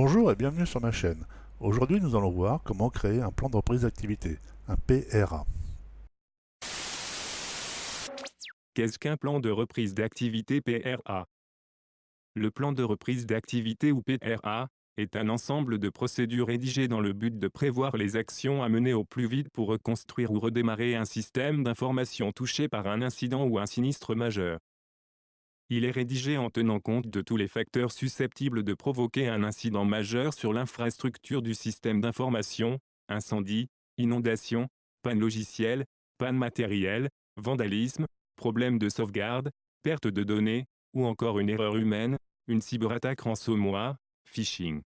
Bonjour et bienvenue sur ma chaîne. Aujourd'hui, nous allons voir comment créer un plan de reprise d'activité, un PRA. Qu'est-ce qu'un plan de reprise d'activité PRA? Le plan de reprise d'activité ou PRA est un ensemble de procédures rédigées dans le but de prévoir les actions à mener au plus vite pour reconstruire ou redémarrer un système d'information touché par un incident ou un sinistre majeur. Il est rédigé en tenant compte de tous les facteurs susceptibles de provoquer un incident majeur sur l'infrastructure du système d'information: incendie, inondation, panne logicielle, panne matérielle, vandalisme, problème de sauvegarde, perte de données, ou encore une erreur humaine, une cyberattaque ransomware, phishing.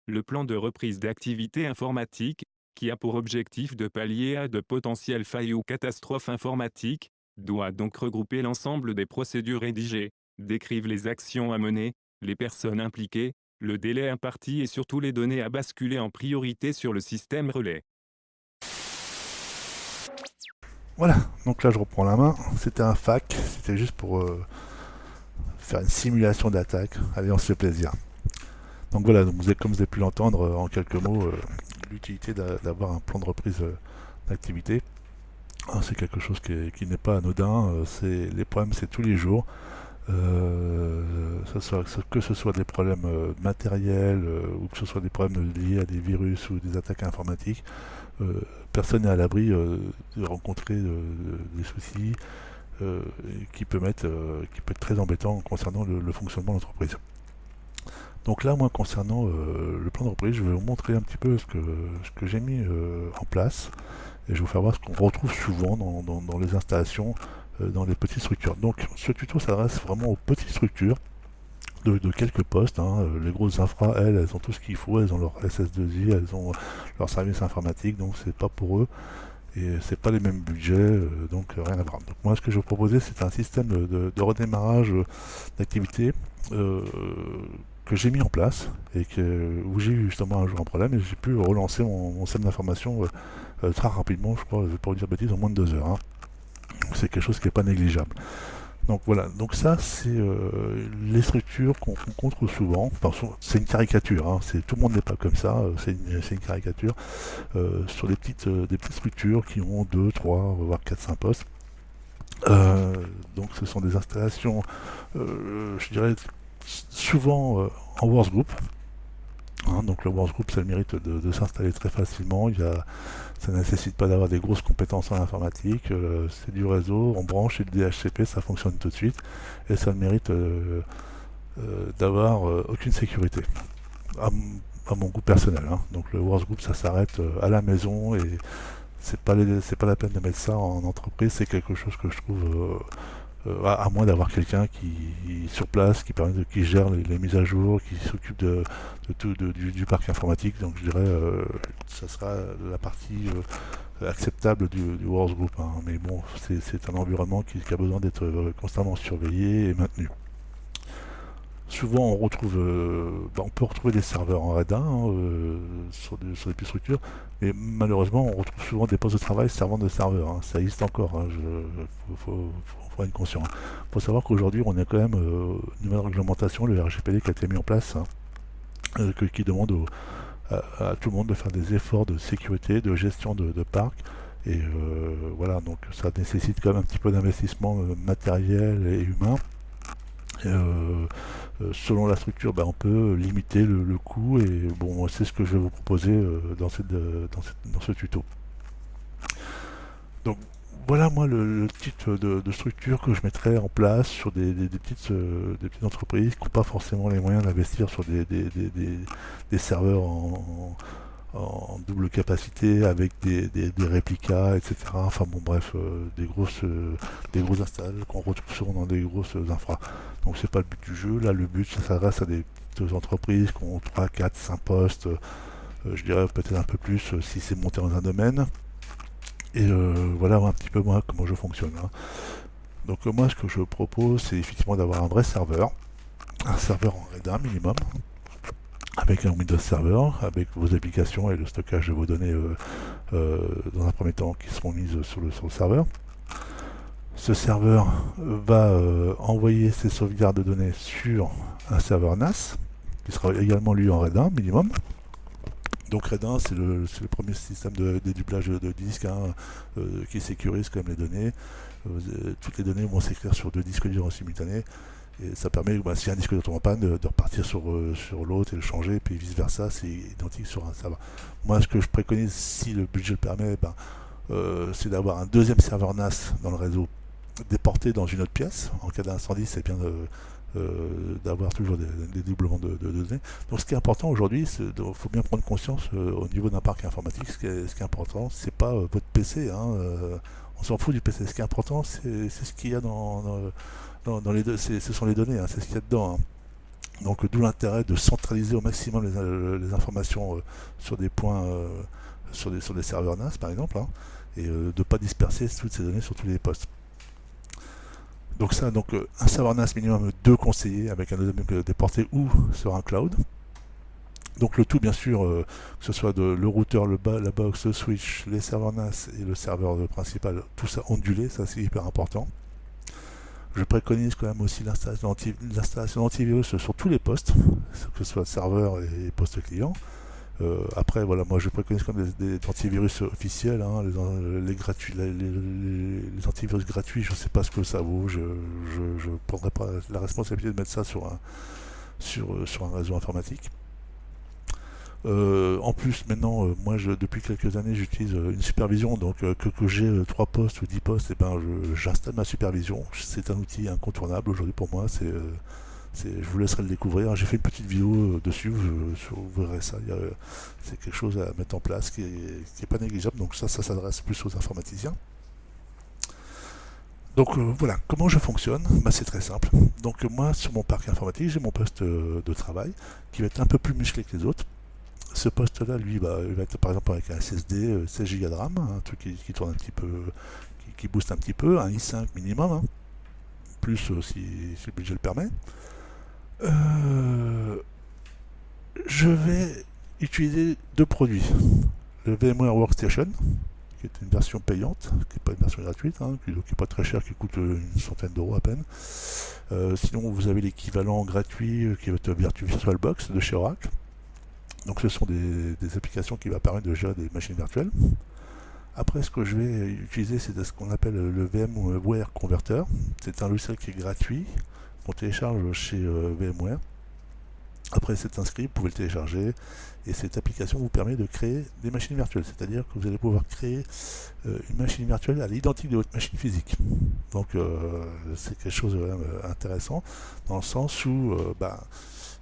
Le plan de reprise d'activité informatique, qui a pour objectif de pallier à de potentielles failles ou catastrophes informatiques, doit donc regrouper l'ensemble des procédures rédigées, décrire les actions à mener, les personnes impliquées, le délai imparti et surtout les données à basculer en priorité sur le système relais. Voilà, donc là je reprends la main. C'était un FAQ, c'était juste pour faire une simulation d'attaque. Allez, on se fait plaisir. Donc voilà, donc comme vous avez pu l'entendre en quelques mots, l'utilité d'avoir un plan de reprise d'activité. C'est quelque chose qui n'est pas anodin. Les problèmes, c'est tous les jours. Que ce soit des problèmes matériels ou que ce soit des problèmes liés à des virus ou des attaques informatiques, euh, personne n'est à l'abri de rencontrer des soucis qui peut être très embêtant concernant le fonctionnement de l'entreprise. Donc là, moi, concernant le plan de reprise, je vais vous montrer un petit peu ce que j'ai mis en place et je vais vous faire voir ce qu'on retrouve souvent dans les installations, dans les petites structures. Donc ce tuto s'adresse vraiment aux petites structures de quelques postes, hein. Les grosses infra, elles ont tout ce qu'il faut, elles ont leur SS2I, elles ont leur service informatique, donc c'est pas pour eux et c'est pas les mêmes budgets, donc rien à voir. Donc moi, ce que je vais vous proposer, c'est un système de redémarrage d'activité euh, que j'ai mis en place et où j'ai eu justement un jour un problème et j'ai pu relancer mon système d'information très rapidement, je crois, je vais pas vous dire de bêtises, en moins de 2 heures, hein. C'est quelque chose qui n'est pas négligeable. Donc voilà, donc ça c'est les structures qu'on rencontre souvent. Enfin, c'est une caricature, hein. Tout le monde n'est pas comme ça, c'est une caricature sur des petites structures qui ont 2, 3, voire 4, 5 postes. Euh, donc ce sont des installations, je dirais, souvent en workgroup. Hein. Donc le workgroup, ça a le mérite de s'installer très facilement. Ça ne nécessite pas d'avoir des grosses compétences en informatique. C'est du réseau, on branche et le DHCP, ça fonctionne tout de suite. Et ça a le mérite d'avoir aucune sécurité. À, à mon goût personnel, hein. Donc le workgroup, ça s'arrête à la maison et c'est pas la peine de mettre ça en entreprise. C'est quelque chose que je trouve à moins d'avoir quelqu'un qui sur place, qui gère les mises à jour, qui s'occupe de tout du parc informatique. Donc je dirais ça sera la partie acceptable du workgroup, hein. Mais bon, c'est un environnement qui a besoin d'être constamment surveillé et maintenu. Souvent, on peut retrouver des serveurs en Red 1 hein, sur des petites structures, mais malheureusement, on retrouve souvent des postes de travail servant de serveurs, hein. Ça existe encore, hein. Faut être conscient, hein. Faut savoir qu'aujourd'hui, on a quand même une nouvelle réglementation, le RGPD, qui a été mis en place, hein, qui demande à tout le monde de faire des efforts de sécurité, de gestion de parc. Et voilà, donc ça nécessite quand même un petit peu d'investissement matériel et humain. Selon la structure, on peut limiter le coût et bon, c'est ce que je vais vous proposer dans ce tuto. Donc voilà moi le type de structure que je mettrais en place sur des petites entreprises qui n'ont pas forcément les moyens d'investir sur des serveurs en double capacité avec des réplicas, etc. Enfin bon bref, des grosses installs qu'on retrouve souvent dans des grosses infra. Donc c'est pas le but du jeu. Là le but ça s'adresse à des petites entreprises qui ont 3, 4, 5 postes, je dirais peut-être un peu plus si c'est monté dans un domaine. Et voilà un petit peu moi comment je fonctionne, hein. Donc moi ce que je propose c'est effectivement d'avoir un vrai serveur, un serveur en Red 1 minimum, avec un Windows Server, avec vos applications et le stockage de vos données dans un premier temps qui seront mises sur le serveur. Ce serveur va envoyer ses sauvegardes de données sur un serveur NAS. qui sera également lu en RAID 1 minimum. Donc RAID 1, c'est le premier système de dédublage de disques qui sécurise quand même les données. Toutes les données vont s'écrire sur 2 disques durs en simultané. Et ça permet, si un disque dur tombe en panne, de repartir sur l'autre et le changer, et puis vice versa, c'est identique sur un serveur. Moi, ce que je préconise, si le budget le permet, c'est d'avoir un deuxième serveur NAS dans le réseau déporté dans une autre pièce. En cas d'incendie, c'est bien d'avoir toujours des doublements de données. Donc ce qui est important aujourd'hui, il faut bien prendre conscience au niveau d'un parc informatique, ce qui est important, c'est pas votre PC, on s'en fout du PC. Ce qui est important, c'est ce qu'il y a dans les deux, ce sont les données, c'est ce qu'il y a dedans. Donc d'où l'intérêt de centraliser au maximum les informations sur des points, sur des serveurs NAS par exemple, et de ne pas disperser toutes ces données sur tous les postes. Donc un serveur NAS minimum 2 conseillers avec un deuxième déporté ou sur un cloud. Donc le tout bien sûr, que ce soit le routeur, la box, le switch, les serveurs NAS et le serveur principal, tout ça ondulé, ça c'est hyper important. Je préconise quand même aussi l'installation d'antivirus sur tous les postes, que ce soit serveur et poste client. Après, voilà, moi je préconise quand même des antivirus officiels, les antivirus gratuits, je ne sais pas ce que ça vaut, je ne prendrai pas la responsabilité de mettre ça sur un réseau informatique. En plus, maintenant, moi, depuis quelques années, j'utilise une supervision. Donc, que j'ai 3 postes ou 10 postes, j'installe ma supervision. C'est un outil incontournable aujourd'hui pour moi. Je vous laisserai le découvrir. J'ai fait une petite vidéo dessus. Vous verrez ça. C'est quelque chose à mettre en place qui est pas négligeable. Donc, ça s'adresse plus aux informaticiens. Donc voilà, comment je fonctionne, c'est très simple. Donc moi, sur mon parc informatique, j'ai mon poste de travail qui va être un peu plus musclé que les autres. Ce poste-là, lui, il va être par exemple avec un SSD 16 Go de RAM, un truc qui tourne un petit peu, qui booste un petit peu, un i5 minimum, plus si le budget le permet. Je vais utiliser 2 produits. Le VMware Workstation, qui est une version payante, qui n'est pas une version gratuite, qui n'est pas très cher, qui coûte une centaine d'euros à peine. Sinon, vous avez l'équivalent gratuit qui va être VirtualBox de chez Oracle. Donc ce sont des applications qui vont permettre de gérer des machines virtuelles. Après, ce que je vais utiliser, c'est ce qu'on appelle le VMware Converter. C'est un logiciel qui est gratuit, qu'on télécharge chez VMware. Après, c'est inscrit, vous pouvez le télécharger. Et cette application vous permet de créer des machines virtuelles. C'est-à-dire que vous allez pouvoir créer une machine virtuelle à l'identique de votre machine physique. Donc c'est quelque chose de vraiment intéressant, dans le sens où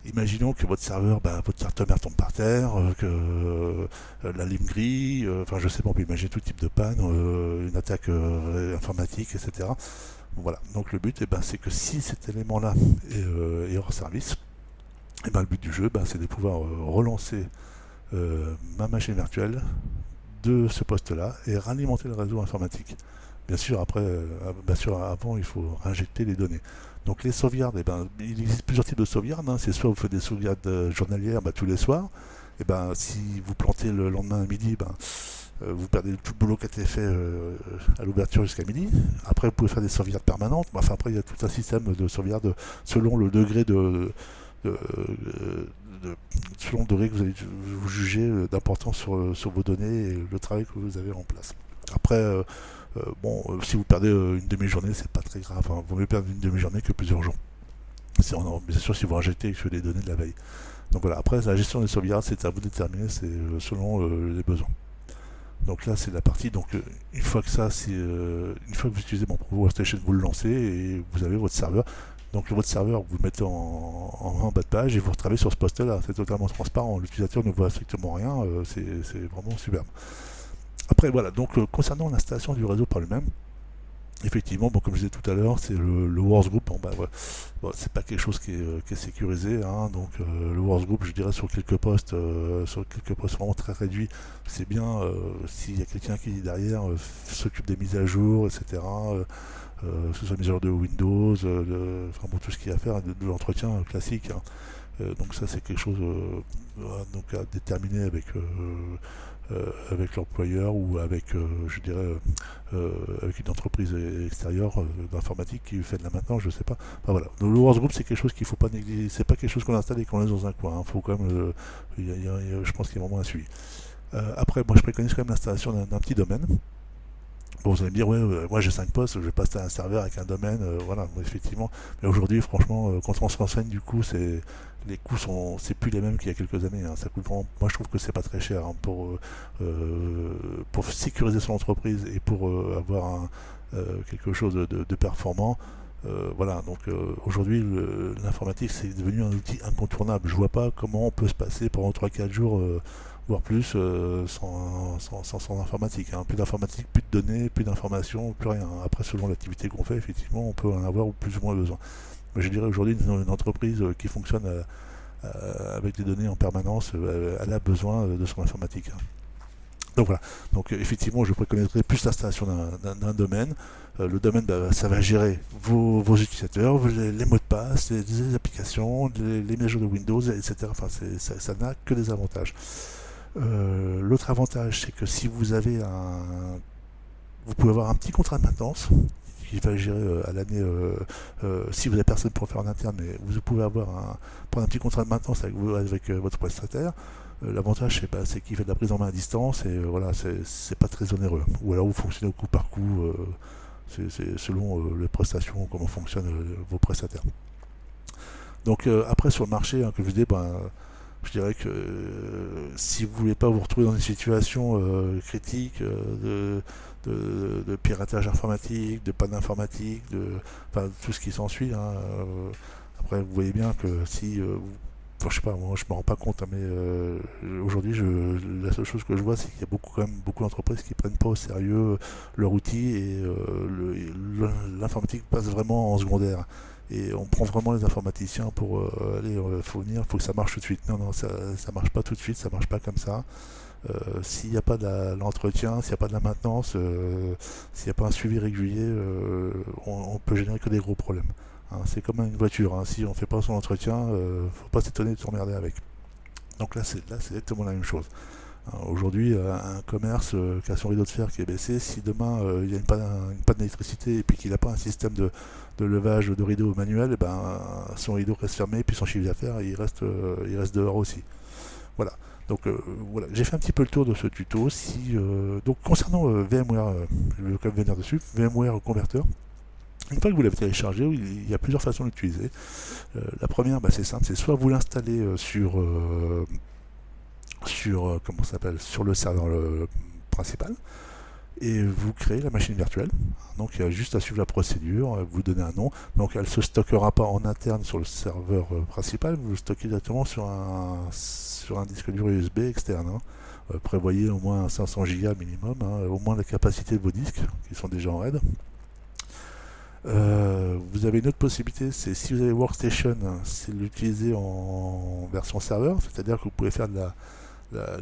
imaginons que votre serveur, votre carte mère tombe par terre, que la lime grille, je sais pas, on peut imaginer tout type de panne, une attaque informatique, etc. Voilà, donc le but, c'est que si cet élément-là est hors service, le but du jeu, c'est de pouvoir relancer ma machine virtuelle de ce poste-là et ralimenter le réseau informatique. Bien sûr, avant, il faut injecter les données. Donc les sauvegardes, il existe plusieurs types de sauvegardes. C'est soit vous faites des sauvegardes journalières tous les soirs, si vous plantez le lendemain à midi, vous perdez tout le boulot qui a été fait à l'ouverture jusqu'à midi. Après, vous pouvez faire des sauvegardes permanentes. Après, il y a tout un système de sauvegarde selon le degré selon le degré que vous jugez d'importance sur vos données et le travail que vous avez en place. Après, si vous perdez une demi-journée, c'est pas très grave. Vaut mieux perdre une demi-journée que plusieurs jours. Bien sûr, si vous injectez les données de la veille. Donc voilà, après, la gestion des sauvegardes, c'est à vous de déterminer, c'est selon les besoins. Donc là, c'est la partie. Donc une fois que vous utilisez mon Workstation, vous le lancez et vous avez votre serveur. Donc votre serveur, vous le mettez en bas de page et vous retravaillez sur ce poste-là. C'est totalement transparent. L'utilisateur ne voit strictement rien. C'est vraiment superbe. Après, voilà. Donc concernant l'installation du réseau par lui-même, effectivement, comme je disais tout à l'heure, c'est le Worksgroup. C'est pas quelque chose qui est sécurisé. Donc le Worksgroup, je dirais sur quelques postes vraiment très réduits, c'est bien s'il y a quelqu'un qui derrière s'occupe des mises à jour, etc. Que ce soit mises à jour de Windows, tout ce qu'il y a à faire, de l'entretien classique. Donc ça, c'est quelque chose à déterminer avec avec l'employeur ou avec, je dirais, avec une entreprise extérieure d'informatique qui fait de la maintenance, je sais pas. Enfin, voilà. Le Workgroup, c'est quelque chose qu'il faut pas négliger. C'est pas quelque chose qu'on installe et qu'on laisse dans un coin. Faut quand même, je pense qu'il y a vraiment un suivi. Après, moi, je préconise quand même l'installation d'un petit domaine. Bon, vous allez me dire, ouais, moi j'ai 5 postes, je vais pas installer un serveur avec un domaine, voilà, effectivement. Mais aujourd'hui, franchement, quand on se renseigne, du coup, les coûts c'est plus les mêmes qu'il y a quelques années, hein. Ça coûte vraiment, moi je trouve que c'est pas très cher, hein, pour sécuriser son entreprise et pour avoir quelque chose de performant. Voilà, donc aujourd'hui, l'informatique c'est devenu un outil incontournable. Je vois pas comment on peut se passer pendant 3-4 jours, voire plus, sans informatique, hein. Plus d'informatique, plus de données, plus d'informations, plus rien. Après, selon l'activité qu'on fait, effectivement, on peut en avoir plus ou moins besoin. Mais je dirais aujourd'hui, une entreprise qui fonctionne avec des données en permanence, elle a besoin de son informatique, hein. Donc voilà. Donc effectivement, je préconiserais plus l'installation d'un domaine. Le domaine, bah, ça va gérer vos utilisateurs, les mots de passe, les applications, les mises à jour de Windows, etc. Enfin, ça n'a que des avantages. L'autre avantage, c'est que si vous avez vous pouvez avoir un petit contrat de maintenance qui va gérer à l'année, si vous n'avez personne pour le faire en interne, mais vous pouvez prendre un petit contrat de maintenance avec votre prestataire. L'avantage, c'est qu'il fait de la prise en main à distance et voilà, c'est pas très onéreux. Ou alors vous fonctionnez au coup par coup, c'est selon les prestations, comment fonctionnent vos prestataires. Donc après, sur le marché, hein, que je vous dis, ben, je dirais que si vous voulez pas vous retrouver dans une situation critique de piratage informatique, de panne informatique, enfin, tout ce qui s'ensuit, hein, après, vous voyez bien que si enfin, je sais pas, moi je me rends pas compte, hein, mais aujourd'hui, la seule chose que je vois, c'est qu'il y a quand même beaucoup d'entreprises qui prennent pas au sérieux leur outil et l'informatique passe vraiment en secondaire. Et on prend vraiment les informaticiens pour aller fournir, il faut que ça marche tout de suite. Non, non, ça marche pas tout de suite, ça marche pas comme ça. S'il n'y a pas de l'entretien, s'il n'y a pas de la maintenance, s'il n'y a pas un suivi régulier, on peut générer que des gros problèmes, hein. C'est comme une voiture, hein. Si on ne fait pas son entretien, faut pas s'étonner de s'emmerder avec. Donc là, c'est exactement la même chose, hein. Aujourd'hui, un commerce qui a son rideau de fer qui est baissé, si demain il y a une panne d'électricité et puis qu'il n'a pas un système de levage de rideau manuel, et ben, son rideau reste fermé et puis son chiffre d'affaires il reste dehors aussi. Voilà. Donc voilà, j'ai fait un petit peu le tour de ce tuto. Donc concernant VMware, je vais quand même venir dessus, VMware Converter. Une fois que vous l'avez téléchargé, il y a plusieurs façons de l'utiliser. La première, bah, c'est simple, c'est soit vous l'installez comment ça s'appelle, sur le serveur principal, et vous créez la machine virtuelle. Donc il y a juste à suivre la procédure, vous donnez un nom. Donc elle ne se stockera pas en interne sur le serveur principal, vous le stockez directement sur un disque dur USB externe, hein. Prévoyez au moins 500 Go minimum, hein, au moins la capacité de vos disques qui sont déjà en RAID. Vous avez une autre possibilité, c'est si vous avez Workstation, c'est l'utiliser en version serveur, c'est-à-dire que vous pouvez faire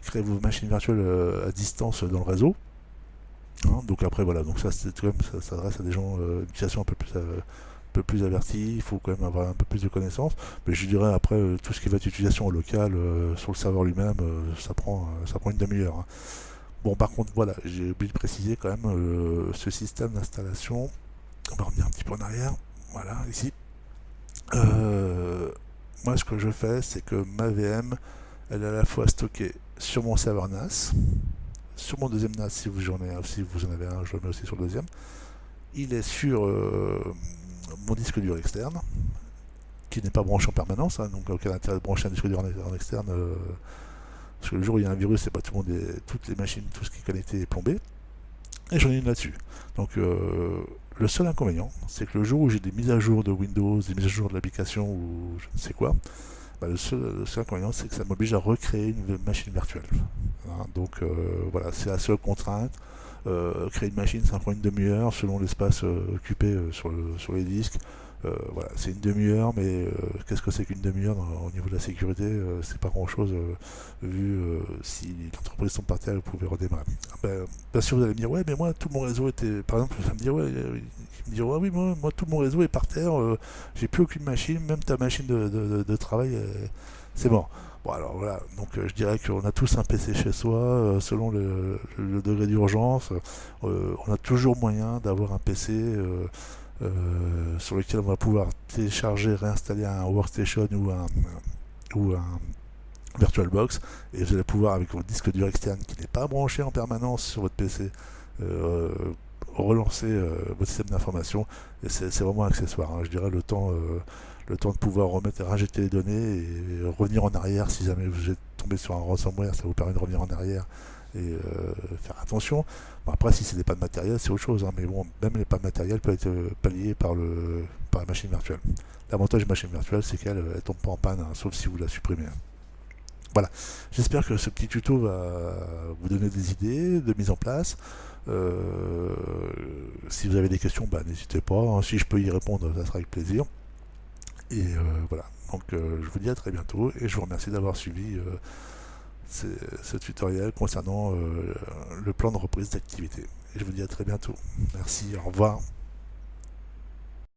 créer vos machines virtuelles à distance dans le réseau, hein. Donc après voilà, donc ça s'adresse à des gens d'utilisation un peu plus avertis, il faut quand même avoir un peu plus de connaissances. Mais je dirais après tout ce qui va être utilisation locale sur le serveur lui-même, ça prend une demi-heure, hein. Bon, par contre voilà, j'ai oublié de préciser quand même ce système d'installation. On va revenir un petit peu en arrière. Voilà, ici. Moi, ce que je fais, c'est que ma VM, elle est à la fois stockée sur mon serveur NAS, sur mon deuxième NAS, si vous en avez un, je le mets aussi sur le deuxième. Il est sur mon disque dur externe, qui n'est pas branché en permanence, hein, donc aucun intérêt de brancher un disque dur en externe. Parce que le jour où il y a un virus, c'est pas tout le monde, toutes les machines, tout ce qui est connecté est plombé. Et j'en ai une là-dessus. Donc le seul inconvénient, c'est que le jour où j'ai des mises à jour de Windows, des mises à jour de l'application ou je ne sais quoi, bah, le seul inconvénient, c'est que ça m'oblige à recréer une machine virtuelle, hein. Donc voilà, c'est la seule contrainte. Créer une machine, ça prend une demi-heure selon l'espace occupé sur les disques. Voilà, c'est une demi-heure, mais qu'est-ce que c'est qu'une demi-heure au niveau de la sécurité, c'est pas grand-chose vu si l'entreprise sont parties, vous pouvez redémarrer. Bien sûr, vous allez me dire, ouais, mais moi, tout mon réseau était... Par exemple, ça me dit, ouais, il me dit, ouais, oui, moi, tout mon réseau est par terre, j'ai plus aucune machine, même ta machine de travail, c'est mort. Bon alors voilà, donc je dirais qu'on a tous un PC chez soi, selon le degré d'urgence, on a toujours moyen d'avoir un PC sur lequel on va pouvoir télécharger, réinstaller un workstation ou un VirtualBox, et vous allez pouvoir, avec votre disque dur externe qui n'est pas branché en permanence sur votre PC, euh, relancer votre système d'information. Et c'est vraiment accessoire, hein. Je dirais le temps de pouvoir remettre et rajouter les données et revenir en arrière si jamais vous êtes tombé sur un ransomware, ça vous permet de revenir en arrière et faire attention. Bon, après, si c'est des pannes matérielles, c'est autre chose, hein, mais bon, même les pannes matérielles peuvent être palliées par la machine virtuelle. L'avantage de la machine virtuelle, c'est qu'elle ne tombe pas en panne, hein, sauf si vous la supprimez. Voilà, j'espère que ce petit tuto va vous donner des idées de mise en place. Euh, Si vous avez des questions, bah, n'hésitez pas, hein. Si je peux y répondre, ça sera avec plaisir. Et voilà, donc je vous dis à très bientôt et je vous remercie d'avoir suivi ce tutoriel concernant le plan de reprise d'activité. Et je vous dis à très bientôt. Merci, au revoir.